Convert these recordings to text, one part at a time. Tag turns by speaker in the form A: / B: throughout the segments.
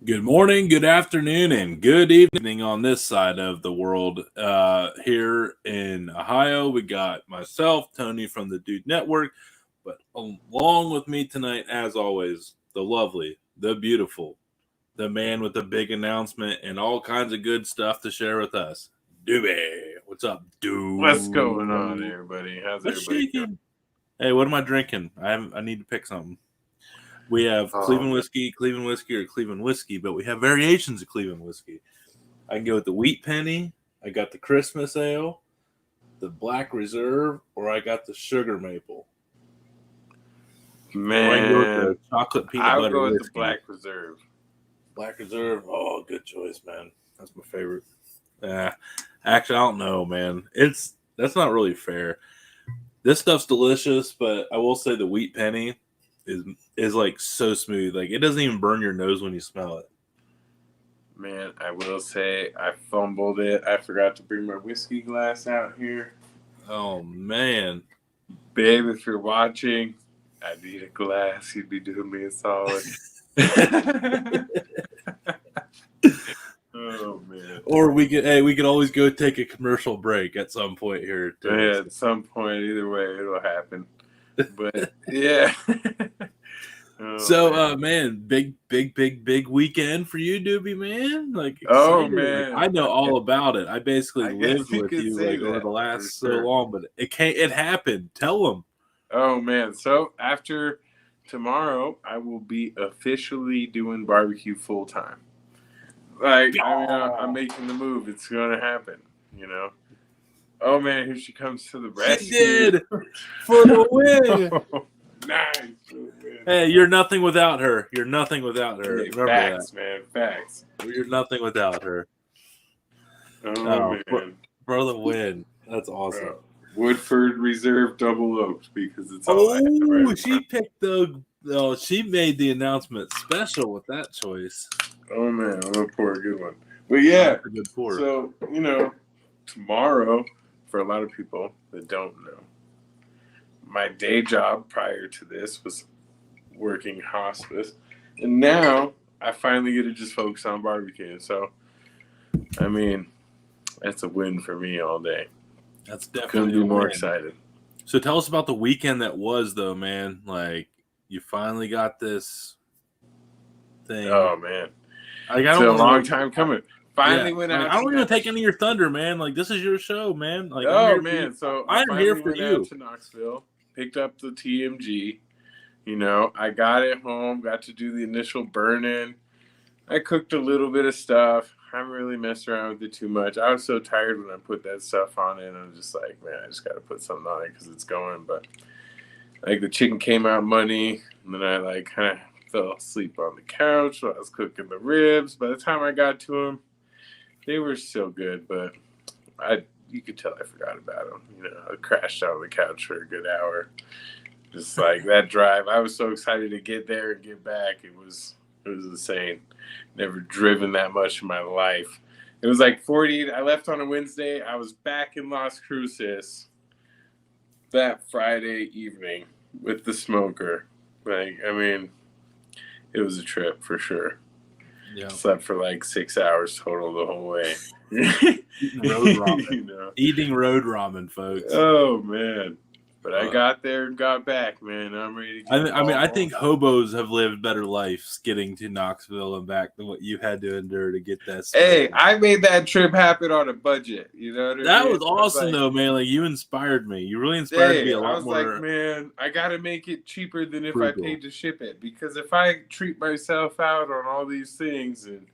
A: Good morning, good afternoon, and good evening on this side of the world. Here in Ohio, we got myself, Tony from the Dude Network, but along with me tonight, as always, the lovely, the beautiful, the man with the big announcement and all kinds of good stuff to share with us, Doobie. What's up,
B: What's going on,
A: dude?
B: everybody? How's
A: What's
B: everybody doing?
A: shaking? Hey, what am I drinking? I need to pick something. We have
B: Oh,
A: Cleveland whiskey, or Cleveland whiskey, but we have variations of Cleveland whiskey. I can go with the wheat penny. I got the Christmas ale, the Black Reserve, or I got the sugar maple. Or I can go with
B: man,
A: the chocolate peanut
B: I'll
A: butter
B: go with the
A: whiskey.
B: Black Reserve.
A: Black Reserve. Oh, good choice, man. That's my favorite. Actually, I don't know, man. That's not really fair. This stuff's delicious, but I will say the wheat penny is like so smooth. Like it doesn't even burn your nose when you smell it.
B: Man, I will say I fumbled it. I forgot to bring my whiskey glass out here.
A: Oh man.
B: Babe, if you're watching, I need a glass. You'd be doing me a solid. Oh man.
A: Or we could always go take a commercial break at some point here too.
B: Yeah, at some point, either way, it'll happen. But yeah.
A: Oh, man, big weekend for you, Doobie, man. Like,
B: oh
A: excited.
B: man,
A: Like, I know all about it. I basically
B: I guess
A: lived
B: you
A: with
B: could
A: you
B: say
A: like over
B: that
A: the
B: for
A: last so
B: sure.
A: long, but it happened. Tell them.
B: Oh man, so after tomorrow, I will be officially doing barbecue full time. Like, I mean, I'm making the move. It's gonna happen, you know. Oh man, here she comes to the rescue.
A: She did for the win.
B: Nice.
A: Hey, you're nothing without her. You're nothing without her.
B: Hey,
A: Remember
B: facts,
A: that.
B: man. Facts.
A: You're nothing without her.
B: Oh man,
A: for the win. That's awesome.
B: Woodford Reserve Double Oaked because it's all I have right now.
A: She picked she made the announcement special with that choice.
B: Oh man, I'm gonna pour a good one. But yeah,
A: that's a good pour.
B: So tomorrow, for a lot of people that don't know, my day job prior to this was working hospice, and now I finally get to just focus on barbecuing. So, I mean, that's a win for me all day.
A: That's definitely
B: couldn't be more excited.
A: So tell us about the weekend that was, though, man. Like you finally got this thing.
B: Oh man,
A: it's
B: a long time coming. Finally went out.
A: I don't even take any of your thunder, man. Like this is your show, man. Like
B: oh man, so
A: I'm here for you.
B: Out to Knoxville, picked up the TMG. I got it home. Got to do the initial burn-in. I cooked a little bit of stuff. I haven't really messed around with it too much. I was so tired when I put that stuff on it. I'm just like, man, I just got to put something on it because it's going. But like the chicken came out money, and then I like kind of fell asleep on the couch while I was cooking the ribs. By the time I got to them, they were still good, but you could tell I forgot about them. I crashed out on the couch for a good hour. Just like that drive, I was so excited to get there and get back. It was insane. Never driven that much in my life. It was like 40. I left on a Wednesday. I was back in Las Cruces that Friday evening with the smoker. Like, I mean, it was a trip for sure. Yeah. Slept for like 6 hours total the whole way.
A: Eating road ramen. Eating road ramen, folks.
B: Oh man. But I got there and got back, man. I'm ready to
A: I think hobos have lived better lives getting to Knoxville and back than what you had to endure to get that started.
B: Hey, I made that trip happen on a budget. You know what I mean?
A: That was awesome, though, man. Like, you inspired me. You really inspired me to be a lot more. I was
B: like, man, I got to make it cheaper than if I paid to ship it. Because if I treat myself out on all these things, and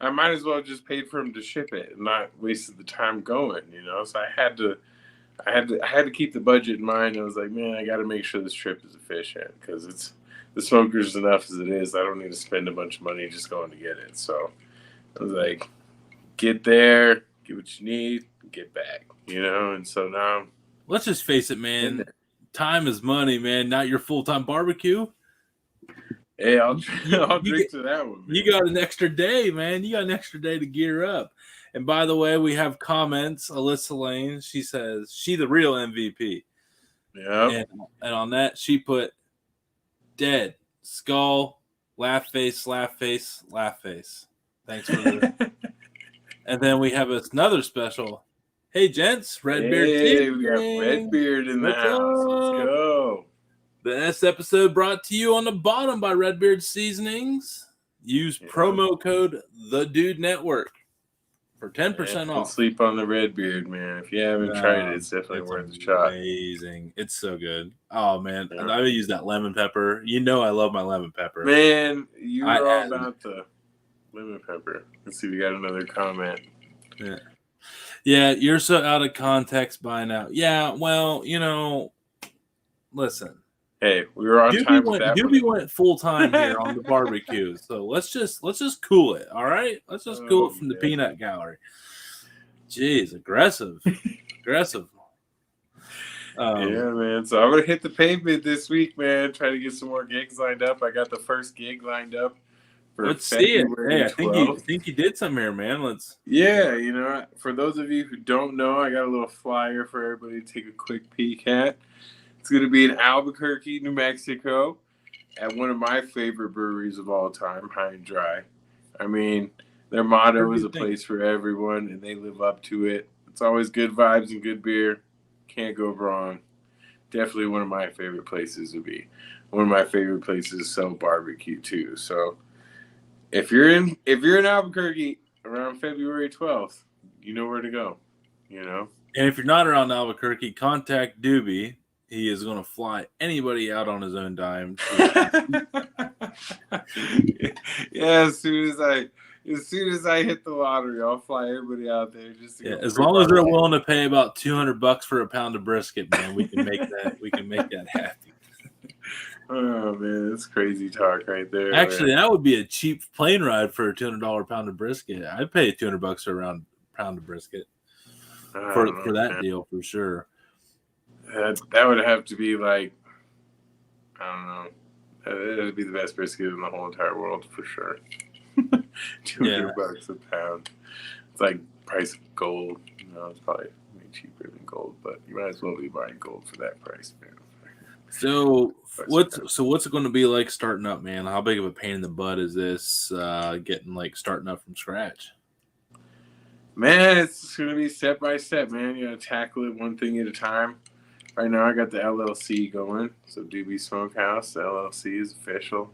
B: I might as well just paid for them to ship it and not wasted the time going, So I had to keep the budget in mind. I was like, man, I got to make sure this trip is efficient because the smoker's enough as it is. I don't need to spend a bunch of money just going to get it. So I was like, get there, get what you need, get back, And so now,
A: let's just face it, man. Time is money, man. Not your full-time barbecue.
B: Hey, I'll drink to that one, man.
A: You got an extra day, man. You got an extra day to gear up. And by the way, we have comments. Alyssa Lane, she says, she the real MVP.
B: Yeah.
A: And on that, she put dead, skull, Laugh face, laugh face, laugh face. Thanks for the. And then we have another special. Hey, gents, Redbeard.
B: Hey, we got Redbeard in the
A: What's
B: house.
A: up?
B: Let's go.
A: This episode brought to you on the bottom by Redbeard Seasonings. Use promo code The Dude Network for 10%
B: Don't
A: off.
B: sleep on the Redbeard, man. If you haven't tried it, it's definitely worth a shot.
A: Amazing. It's so good. Oh, man. Yeah. I use that lemon pepper. You know I love my lemon pepper.
B: Man, you were all about the lemon pepper. Let's see, we got another comment.
A: Yeah, you're so out of context by now. Yeah, well, listen.
B: Hey, we were on time with that.
A: Doobie went full time here on the barbecue, so let's just cool it. All right, let's just cool it from the peanut gallery. Jeez, aggressive.
B: Yeah, man. So I'm gonna hit the pavement this week, man. Try to get some more gigs lined up. I got the first gig lined up.
A: Let's see it. Hey, I think you did some here, man.
B: Yeah, for those of you who don't know, I got a little flyer for everybody to take a quick peek at. It's going to be in Albuquerque, New Mexico, at one of my favorite breweries of all time, High and Dry. I mean, their motto is a place for everyone, and they live up to it. It's always good vibes and good beer. Can't go wrong. Definitely one of my favorite places to be. One of my favorite places to sell barbecue too. So if you're in Albuquerque around February 12th, you know where to go. And
A: if you're not around Albuquerque, contact Doobie. He is going to fly anybody out on his own dime.
B: Yeah, as soon as I hit the lottery, I'll fly everybody out there just to
A: as long as they're willing to pay about $200 for a pound of brisket, man, we can make that. We can make that happen.
B: Oh man, that's crazy talk right there.
A: Actually, that would be a cheap plane ride for a $200 pound of brisket. I'd pay $200 for a pound of brisket for that deal for sure.
B: That would have to be like, I don't know. That would be the best brisket in the whole entire world for sure. $200 a pound. It's like price of gold. It's probably way cheaper than gold, but you might as well be buying gold for that price, man.
A: So what's it going to be like starting up, man? How big of a pain in the butt is this starting up from scratch?
B: Man, it's going to be step by step, man. You got to tackle it one thing at a time. Right now, I got the LLC going. So, Doobie Smokehouse, the LLC is official.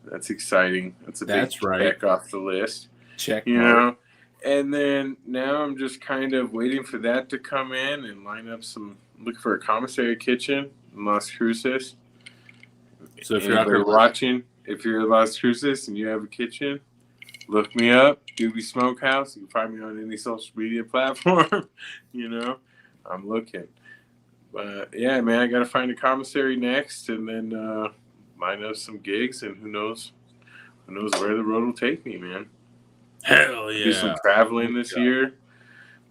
B: That's exciting. That's a big check off the list.
A: Check.
B: And then now I'm just kind of waiting for that to come in and line up look for a commissary kitchen in Las Cruces.
A: So, if you're out there
B: watching, if you're in Las Cruces and you have a kitchen, look me up, Doobie Smokehouse. You can find me on any social media platform. I'm looking. But yeah, man, I got to find a commissary next, and then line up some gigs, and who knows where the road will take me, man.
A: Hell yeah!
B: Do some traveling this year.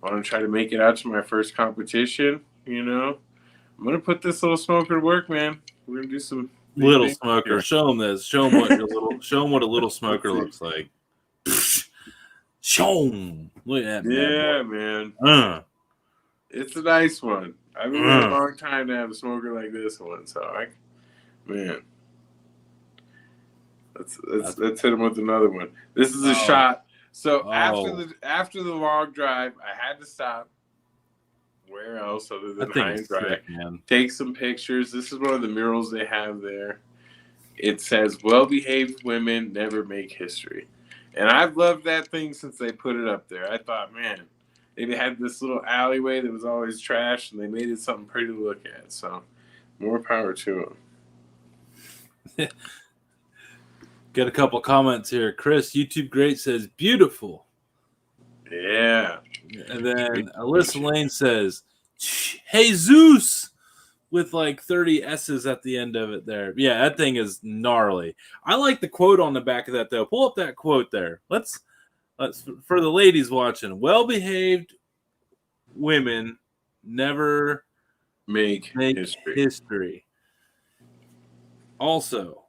B: I want to try to make it out to my first competition. I'm gonna put this little smoker to work, man. We're gonna do some
A: little smoker. Here. Show them this. Show them what a little smoker looks like. Show them. Look at that.
B: Yeah, man. It's a nice one. I've been waiting a long time to have a smoker like this one, so man. Let's hit him with another one. This is a shot. So after the long drive, I had to stop. Where else other than High and Dry? Take some pictures. This is one of the murals they have there. It says, "Well-behaved women never make history," and I've loved that thing since they put it up there. I thought, man. They had this little alleyway that was always trash, and they made it something pretty to look at. So, more power to them.
A: Got a couple comments here. Chris, YouTube Great says, beautiful.
B: Yeah.
A: And then Alyssa Lane says, hey, Zeus, with like 30 S's at the end of it there. Yeah, that thing is gnarly. I like the quote on the back of that, though. Pull up that quote there. Let's for the ladies watching, well-behaved women never
B: make
A: history. Also,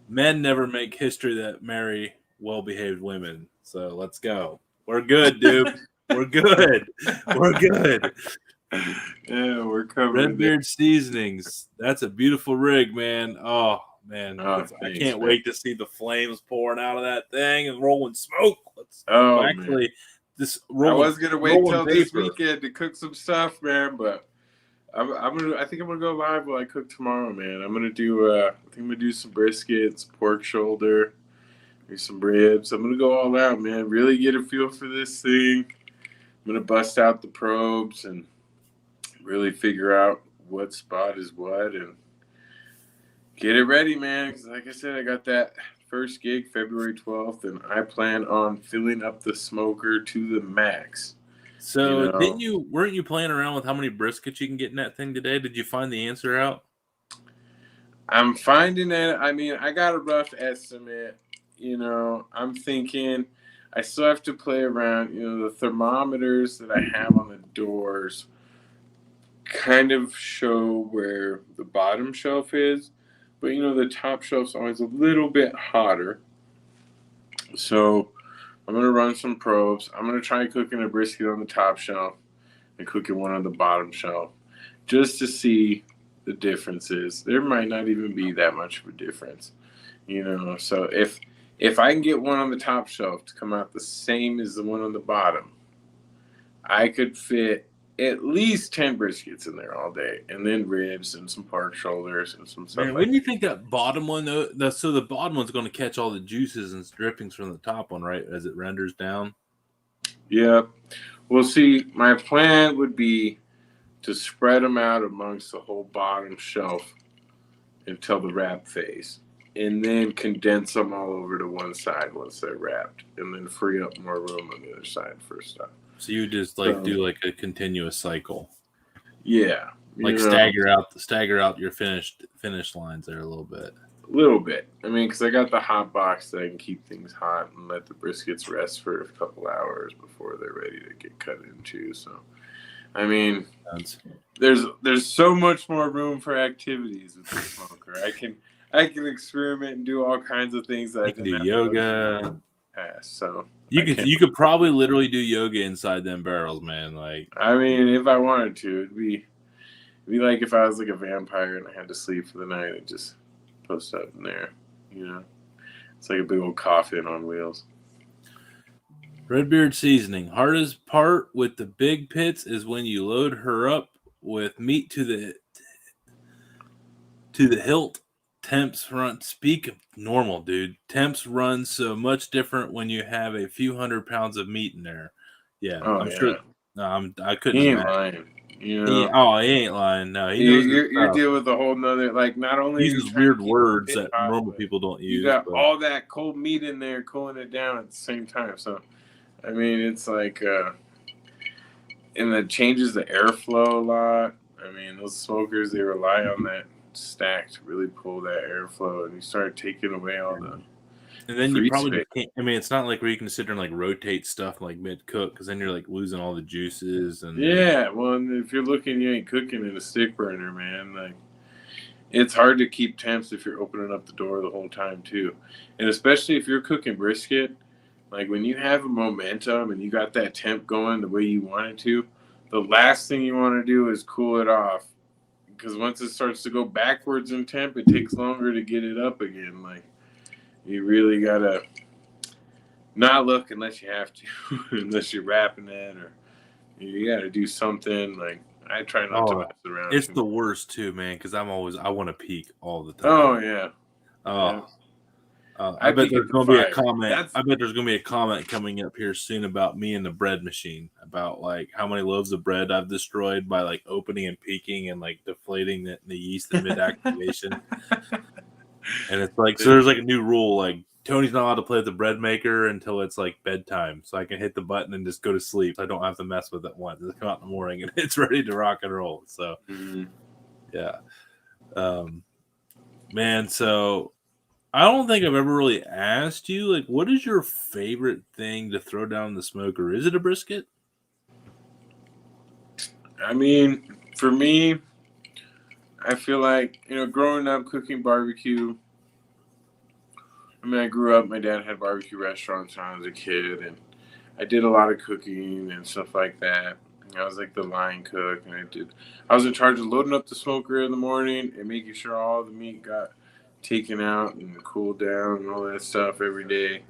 A: men never make history that marry well-behaved women. So let's go. We're good, dude. We're good. We're good.
B: Yeah, we're covered.
A: Redbeard Seasonings. That's a beautiful rig, man. Oh, man.
B: Oh,
A: I
B: thanks,
A: can't
B: man.
A: wait to see the flames pouring out of that thing and rolling smoke.
B: Man.
A: This
B: I was gonna wait till this
A: vapor.
B: weekend to cook some stuff, man, but I think I'm gonna go live while I cook tomorrow, man. I'm gonna do I think I'm gonna do some brisket, some pork shoulder, maybe some ribs. I'm gonna go all out, man. Really get a feel for this thing. I'm gonna bust out the probes and really figure out what spot is what and get it ready, man. Because like I said, I got that first gig February 12th, and I plan on filling up the smoker to the max.
A: So weren't you playing around with how many briskets you can get in that thing today? Did you find the answer out?
B: I'm finding it. I mean, I got a rough estimate. I'm thinking I still have to play around. The thermometers that I have on the doors kind of show where the bottom shelf is, but the top shelf's always a little bit hotter. So I'm gonna run some probes. I'm gonna try cooking a brisket on the top shelf and cooking one on the bottom shelf, just to see the differences. There might not even be that much of a difference, So if I can get one on the top shelf to come out the same as the one on the bottom, I could fit at least 10 briskets in there all day, and then ribs and some pork shoulders and some stuff.
A: Man, wouldn't you think that bottom one though? So the bottom one's going to catch all the juices and drippings from the top one, right, as it renders down.
B: Yeah. Well, see, my plan would be to spread them out amongst the whole bottom shelf until the wrap phase, and then condense them all over to one side once they're wrapped, and then free up more room on the other side for stuff.
A: So you just do like a continuous cycle.
B: Yeah.
A: Stagger out your finish lines there a little bit.
B: A little bit. I mean, because I got the hot box that I can keep things hot and let the briskets rest for a couple hours before they're ready to get cut into. So, I mean, there's so much more room for activities with the smoker. I can experiment and do all kinds of things that I didn't
A: do yoga.
B: So
A: you could probably literally do yoga inside them barrels, man.
B: I mean, if I wanted to, it'd be like if I was like a vampire and I had to sleep for the night and just post up in there. It's like a big old coffin on wheels.
A: Redbeard seasoning. Hardest part with the big pits is when you load her up with meat to the hilt. Temps run. Speak of normal, dude. Temps run so much different when you have a few 100 pounds of meat in there. Yeah, I'm sure. No, I couldn't.
B: He ain't lying.
A: He ain't lying. No,
B: you're dealing with a whole nother, not only
A: he uses weird words that normal people don't use.
B: You got all that cold meat in there cooling it down at the same time. So, I mean, it's like, and it changes the airflow a lot. I mean, those smokers, they rely on that stack to really pull that airflow, and you start taking away all the.
A: And then you probably can't. I mean, it's not like where you can sit there and rotate stuff mid cook, because then you're losing all the juices and.
B: Yeah, well, and if you're looking, you ain't cooking in a stick burner, man. It's hard to keep temps if you're opening up the door the whole time too, and especially if you're cooking brisket. When you have a momentum and you got that temp going the way you want it to, the last thing you want to do is cool it off, because once it starts to go backwards in temp, it takes longer to get it up again. You really gotta not look unless you have to, unless you're wrapping it, or you gotta do something. I try not to mess around.
A: It's the worst too, man, because I want to peek all the time.
B: Oh yeah.
A: Oh. Yeah. I bet there's going to be a comment. I bet there's going to be a comment coming up here soon about me and the bread machine, about how many loaves of bread I've destroyed by opening and peeking and deflating the yeast in mid activation. And it's so there's a new rule, Tony's not allowed to play with the bread maker until it's bedtime, so I can hit the button and just go to sleep. So I don't have to mess with it once. It's come out in the morning and it's ready to rock and roll. So yeah, man. So I don't think I've ever really asked you what is your favorite thing to throw down the smoker? Is it a brisket?
B: I mean, for me, I feel growing up cooking barbecue. I mean, I grew up, my dad had barbecue restaurants when I was a kid, and I did a lot of cooking and stuff like that. I was the line cook, and I was in charge of loading up the smoker in the morning and making sure all the meat got taken out and cooled down and all that stuff every day,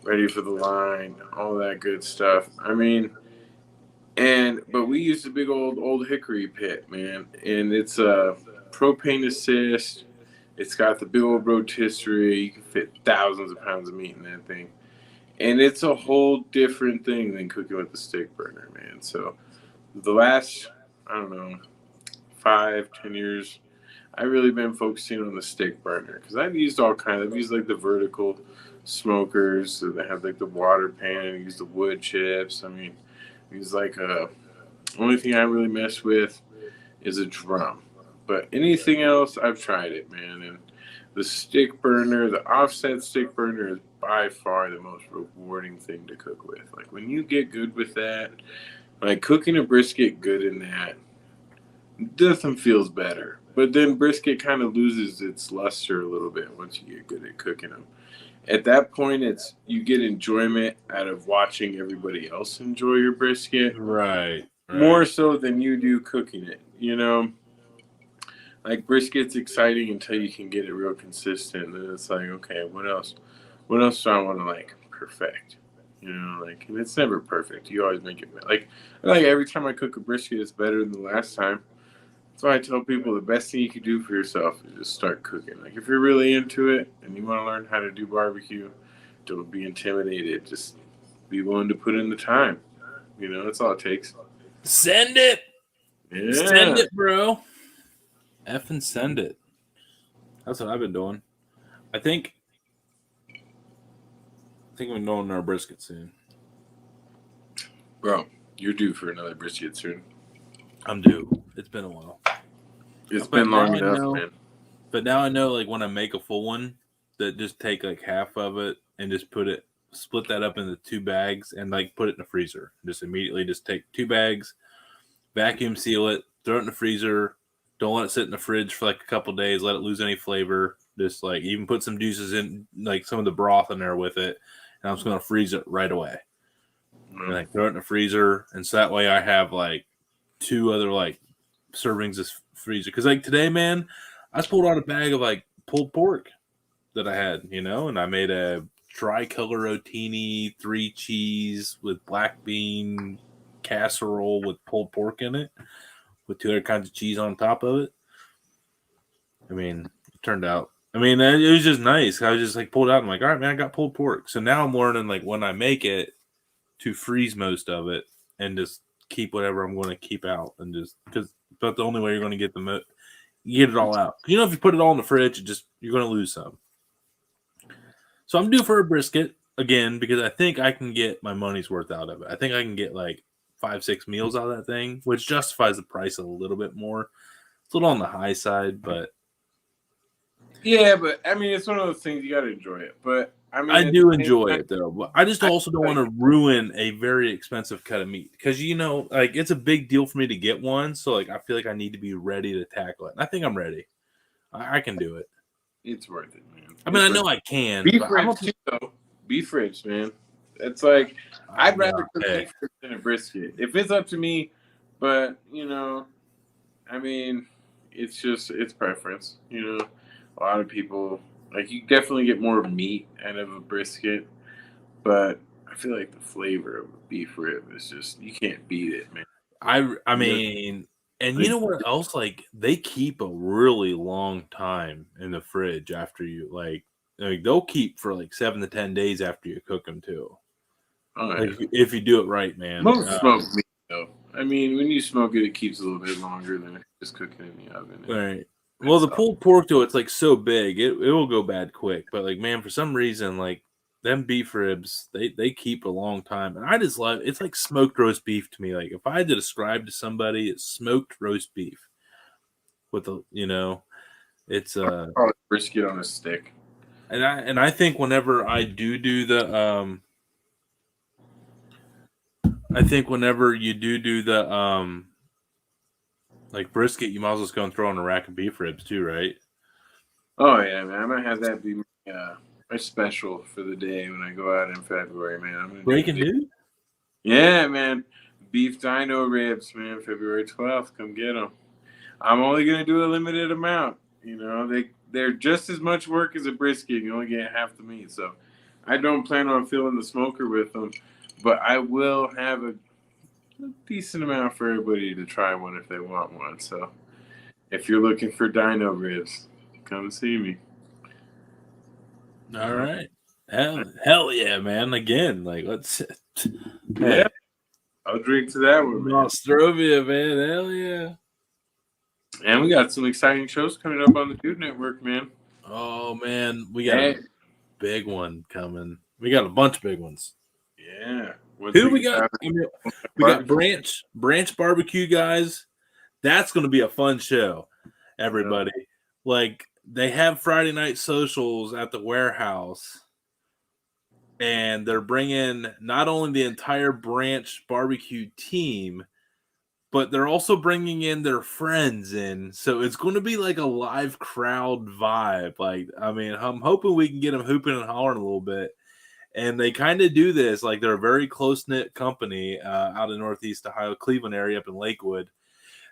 B: ready for the line, all that good stuff. I mean, but we used a big old hickory pit, man, and it's a propane assist. It's got the big old rotisserie. You can fit thousands of pounds of meat in that thing, and it's a whole different thing than cooking with the stick burner, man. So the last, I don't know, 5-10 years, I've really been focusing on the stick burner because I've used all kinds. I've used like the vertical smokers that have like the water pan. I use the wood chips. I mean, use like only thing I really mess with is a drum. But anything else, I've tried it, man. And the stick burner, the offset stick burner, is by far the most rewarding thing to cook with. Like when you get good with that, like cooking a brisket good in that, nothing feels better. But then brisket kind of loses its luster a little bit once you get good at cooking them. At that point, it's you get enjoyment out of watching everybody else enjoy your brisket,
A: Right.
B: more so than you do cooking it. You know, like brisket's exciting until you can get it real consistent. And it's like, okay, what else? What else do I want to like perfect? You know, like, and it's never perfect. You always make it like every time I cook a brisket, it's better than the last time. That's why I tell people the best thing you can do for yourself is just start cooking. Like if you're really into it and you want to learn how to do barbecue, don't be intimidated. Just be willing to put in the time. You know, that's all it takes.
A: Send it.
B: Yeah.
A: Send it, bro. Effing send it. That's what I've been doing. I think we're doing our brisket soon.
B: Bro, you're due for another brisket soon.
A: I'm due. It's been a while.
B: It's been long enough, man.
A: But now I know, like, when I make a full one, that just take, like, half of it and just split that up into 2 bags and, like, put it in the freezer. Just immediately just take 2 bags, vacuum seal it, throw it in the freezer. Don't let it sit in the fridge for, like, a couple days. Let it lose any flavor. Just, like, even put some juices in, like, some of the broth in there with it. And I'm just going to freeze it right away. And, like, throw it in the freezer. And so that way I have, like, 2 other, like, servings of freezer. Because, like, today, man, I just pulled out a bag of, like, pulled pork that I had, you know, and I made a tricolor rotini 3 cheese with black bean casserole with pulled pork in it with 2 other kinds of cheese on top of it. I mean, it turned out, I mean, it was just nice. I was just, like, pulled out. I'm like, all right, man, I got pulled pork. So now I'm learning, like, when I make it to freeze most of it and just keep whatever I'm going to keep out, and just because that's the only way you're going to get you get it all out. You know, if you put it all in the fridge, you're going to lose some. So I'm due for a brisket again because I think I can get my money's worth out of it. I think I can get like 5-6 meals out of that thing, which justifies the price a little bit more. It's a little on the high side, but
B: yeah, but I mean, it's one of those things you got to enjoy it. But I mean,
A: I do enjoy it though. But I just also don't want to ruin a very expensive cut of meat because, you know, like it's a big deal for me to get one. So like I feel like I need to be ready to tackle it. And I think I'm ready. I can do it.
B: It's worth it, man.
A: I mean, I know I can.
B: Beef ribs too, though. Beef ribs, man. It's like I'd rather cook beef ribs than a brisket if it's up to me. But you know, I mean, it's preference. You know, a lot of people like you definitely get more meat out of a brisket, but I feel like the flavor of a beef rib is just you can't beat it, man.
A: I mean. And you know what else? Like they keep a really long time in the fridge after you like they'll keep for like 7 to 10 days after you cook them too.
B: Oh,
A: like if you do it right, man.
B: Most smoked meat though. I mean, when you smoke it, it keeps a little bit longer than just cooking in the oven.
A: Right. Well, the pulled pork though, it's like so big, it will go bad quick. But like, man, for some reason, like them beef ribs, they keep a long time, and I just love it's like smoked roast beef to me. Like if I had to describe to somebody, it's smoked roast beef with it's
B: brisket on a stick.
A: And I think whenever I do the I think whenever you do the like brisket, you might as well just go and throw on a rack of beef ribs too, right?
B: Oh yeah, man, I might have that be my special for the day when I go out in February, man. I'm gonna
A: breaking news.
B: Yeah, man, beef dino ribs, man. February 12th, come get them. I'm only gonna do a limited amount. You know, they're just as much work as a brisket. You only get half the meat, so I don't plan on filling the smoker with them, but I will have a decent amount for everybody to try one if they want one. So if you're looking for dino ribs, come see me.
A: All right. Hell yeah, man. Again, like let's
B: Yeah, I'll drink to that one, man.
A: Nostrovia, man. Hell yeah.
B: And we got some exciting shows coming up on the Dude Network, man.
A: Oh man, we got a big one coming. We got a bunch of big ones.
B: Yeah.
A: Who we got? I mean, we got Branch Barbecue, guys. That's going to be a fun show, everybody. Yeah. Like, they have Friday night socials at the warehouse, and they're bringing not only the entire Branch Barbecue team, but they're also bringing in their friends in. So it's going to be like a live crowd vibe. Like, I mean, I'm hoping we can get them hooping and hollering a little bit. And they kind of do this. Like, they're a very close-knit company out in Northeast Ohio, Cleveland area, up in Lakewood,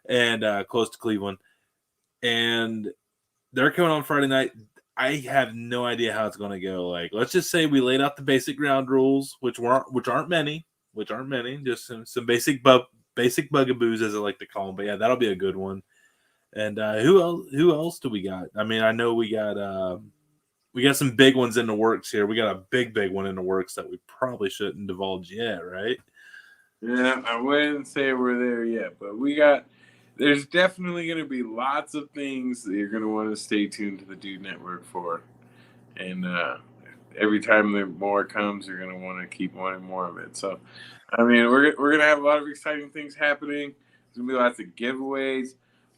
A: and close to Cleveland. And they're coming on Friday night. I have no idea how it's going to go. Like, let's just say we laid out the basic ground rules, which aren't many, just some basic bugaboos, as I like to call them. But yeah, that'll be a good one. And who else do we got? I mean, I know we got some big ones in the works here. We got a big one in the works that we probably shouldn't divulge yet, right?
B: Yeah, I wouldn't say we're there yet, but there's definitely going to be lots of things that you're going to want to stay tuned to the Dude Network for. And every time more comes, you're going to want to keep wanting more of it. So, I mean, we're going to have a lot of exciting things happening. There's going to be lots of giveaways,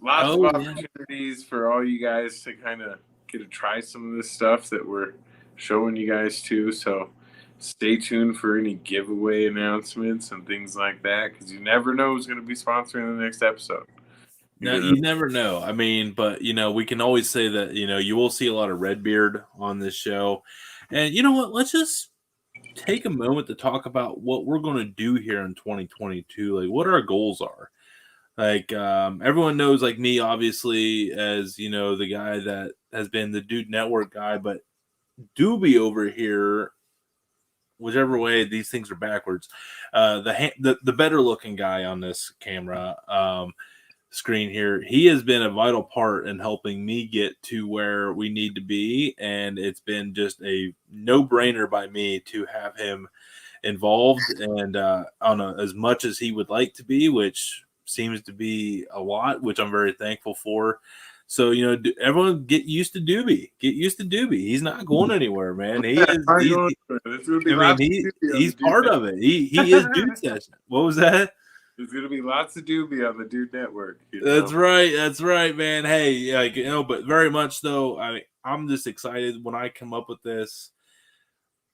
B: lots of opportunities for all you guys to kind of get to try some of this stuff that we're showing you guys too. So stay tuned for any giveaway announcements and things like that, because you never know who's going to be sponsoring the next episode.
A: You never know. I mean, but, we can always say that, you will see a lot of Redbeard on this show. And you know what? Let's just take a moment to talk about what we're going to do here in 2022, like what our goals are. Like, everyone knows, like me, obviously, as, the guy that has been the Dude Network guy, but Doobie over here, whichever way these things are backwards, the better looking guy on this camera screen here, he has been a vital part in helping me get to where we need to be, and it's been just a no-brainer by me to have him involved and on as much as he would like to be, which seems to be a lot, which I'm very thankful for. So, everyone get used to Doobie. Get used to Doobie. He's not going anywhere, man. He's part of it. He is Dude Session. What was that?
B: There's going to be lots of Doobie on the Dude Network.
A: That's right, man. Hey, but very much though, I'm just excited when I come up with this.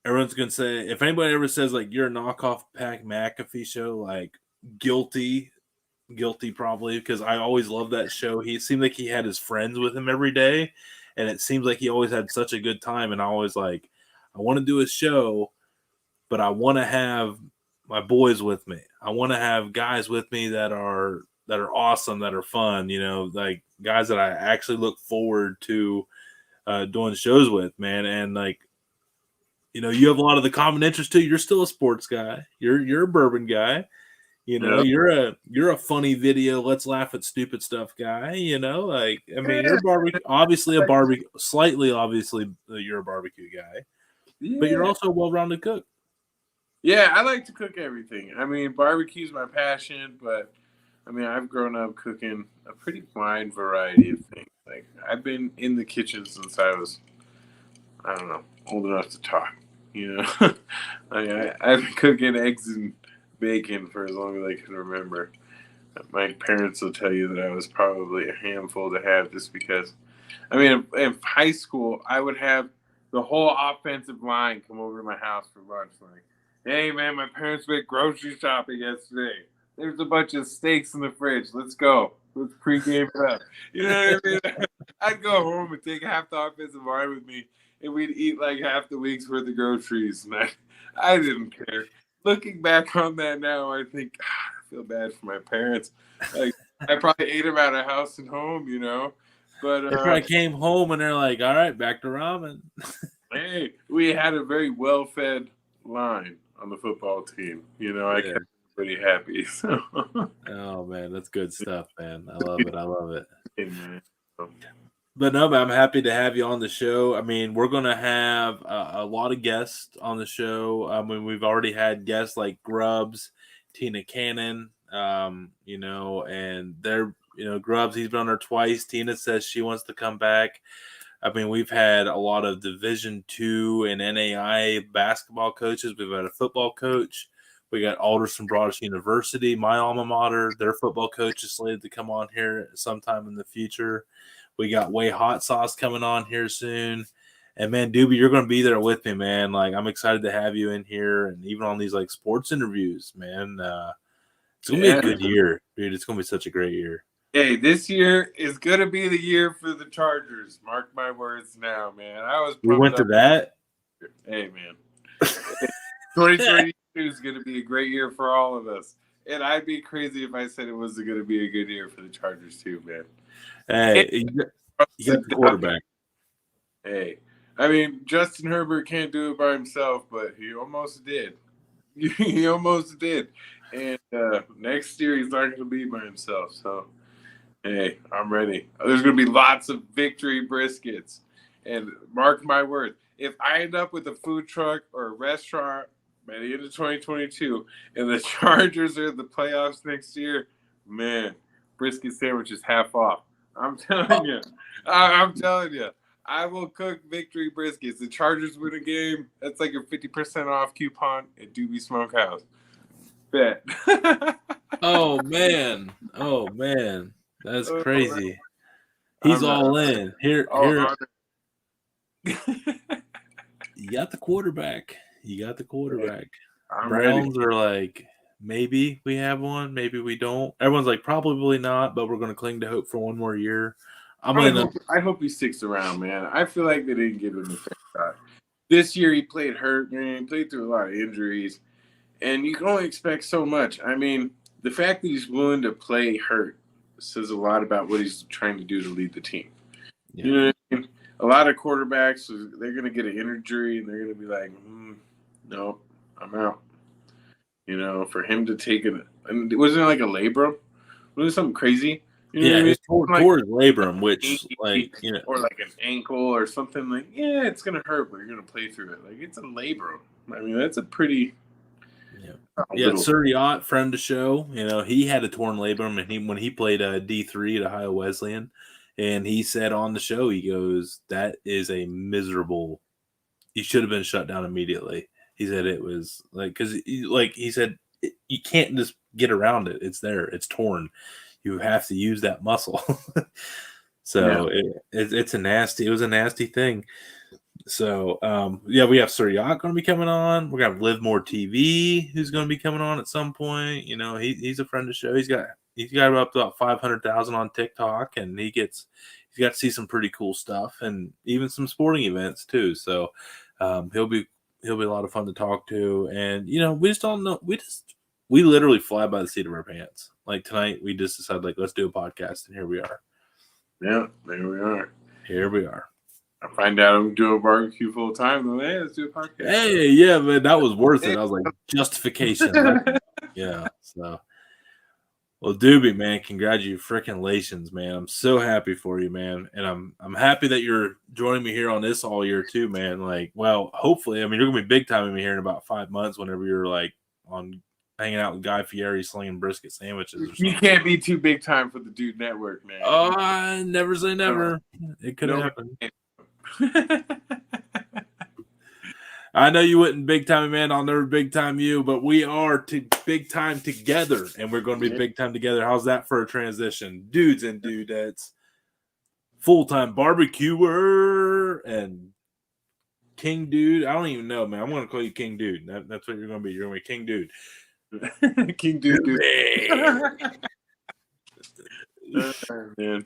A: Everyone's going to say, if anybody ever says, like, you're a knockoff Pat McAfee show, like, guilty probably, because I always loved that show. He seemed like he had his friends with him every day, and it seems like he always had such a good time, and I always like, I want to do a show, but I want to have my boys with me. I want to have guys with me that are awesome, that are fun, like guys that I actually look forward to doing shows with, man. And like, you have a lot of the common interest too. You're still a sports guy. You're a bourbon guy. You're a funny video, let's laugh at stupid stuff guy. Like, I mean, you're you're a barbecue guy, but you're also a well-rounded cook.
B: Yeah, I like to cook everything. I mean, barbecue's my passion, but I mean, I've grown up cooking a pretty wide variety of things. Like, I've been in the kitchen since I was, I don't know, old enough to talk. I've been cooking eggs and bacon for as long as I can remember. My parents will tell you that I was probably a handful to have, just because, I mean, in high school, I would have the whole offensive line come over to my house for lunch. Like, hey, man, my parents went grocery shopping yesterday. There's a bunch of steaks in the fridge. Let's go. Let's pregame prep. You know what I mean? I'd go home and take half the offensive line with me, and we'd eat like half the week's worth of groceries. And I didn't care. Looking back on that now, I think, I feel bad for my parents. Like, I probably ate them out of house and home, But
A: they probably came home and they're like, all right, back to ramen.
B: Hey, we had a very well-fed line on the football team. I kept everybody happy. So.
A: Oh, man, that's good stuff, man. I love it. I love it.
B: Hey, man.
A: But no, man, I'm happy to have you on the show. I mean, we're going to have a lot of guests on the show. I mean, we've already had guests like Grubbs, Tina Cannon, and they're, Grubbs, he's been on there twice. Tina says she wants to come back. I mean, we've had a lot of Division II and NAI basketball coaches. We've had a football coach. We got Alderson Broaddus University, my alma mater. Their football coach is slated to come on here sometime in the future. We got Way Hot Sauce coming on here soon. And, man, Doobie, you're going to be there with me, man. Like, I'm excited to have you in here and even on these, like, sports interviews, man. It's going to be a good year, dude. It's going to be such a great year.
B: Hey, this year is going to be the year for the Chargers. Mark my words now, man.
A: We went to that?
B: Hey, man. 2022 is going to be a great year for all of us. And I'd be crazy if I said it was going to be a good year for the Chargers too, man.
A: Hey, you got the quarterback.
B: Hey, I mean, Justin Herbert can't do it by himself, but he almost did. He almost did. And next year he's not going to be by himself. So, hey, I'm ready. There's going to be lots of victory briskets. And mark my words, if I end up with a food truck or a restaurant by the end of 2022 and the Chargers are in the playoffs next year, man, brisket sandwich is half off. I'm telling you. I'm telling you. I will cook victory briskets. The Chargers win a game. That's like a 50% off coupon at Doobie Smokehouse. Bet.
A: Oh, man. That's crazy. He's all in. Here. You got the quarterback. Browns are like, maybe we have one, maybe we don't. Everyone's like, probably not, but we're going to cling to hope for one more year.
B: I hope he sticks around, man. I feel like they didn't give him a fair shot. This year he played hurt, man. He played through a lot of injuries, and you can only expect so much. I mean, the fact that he's willing to play hurt says a lot about what he's trying to do to lead the team. Yeah. You know what I mean? A lot of quarterbacks, they're going to get an injury, and they're going to be like, no, I'm out. For him to take it, and wasn't it like a labrum? Was it something crazy?
A: It's toward labrum, which,
B: or like an ankle or something. Like, it's gonna hurt, but you're gonna play through it. Like, it's a labrum. I mean, that's a pretty.
A: Suriat, friend of the show, he had a torn labrum, and when he played D3 at Ohio Wesleyan, and he said on the show, he goes, "That is a miserable. He should have been shut down immediately." He said it was because he said you can't just get around it. It's there. It's torn. You have to use that muscle. So it was a nasty thing. So we have Suriat going to be coming on. We're gonna have Live More TV, who's going to be coming on at some point. He's a friend of the show. He's got up to about 500,000 on TikTok, and he's got to see some pretty cool stuff and even some sporting events too. So he'll be a lot of fun to talk to. And we just don't know. We literally fly by the seat of our pants. Like tonight, we just decided, like, let's do a podcast, and here we are.
B: Yeah, there we are.
A: Here we are.
B: I find out I'm doing barbecue full time. Then, hey, let's do a podcast.
A: Hey, yeah, man, that was worth it. I was like, justification. Yeah. So, well, Doobie, man, congratulations, man. I'm so happy for you, man, and I'm happy that you're joining me here on this all year too, man. Like, well, hopefully, I mean, you're gonna be big time me here in about 5 months whenever you're like on. Hanging out with Guy Fieri slinging brisket sandwiches or something.
B: You can't be too big time for the Dude Network, man.
A: Oh, never say never. It could happen. I know you wouldn't big time, man. I'll never big time you, but we are big time together, and we're going to be big time together. How's that for a transition? Dudes and dudettes, full-time barbecuer and King Dude. I don't even know, man. I'm going to call you King Dude. That's what you're going to be. You're going to be King Dude.
B: King Dude. Man.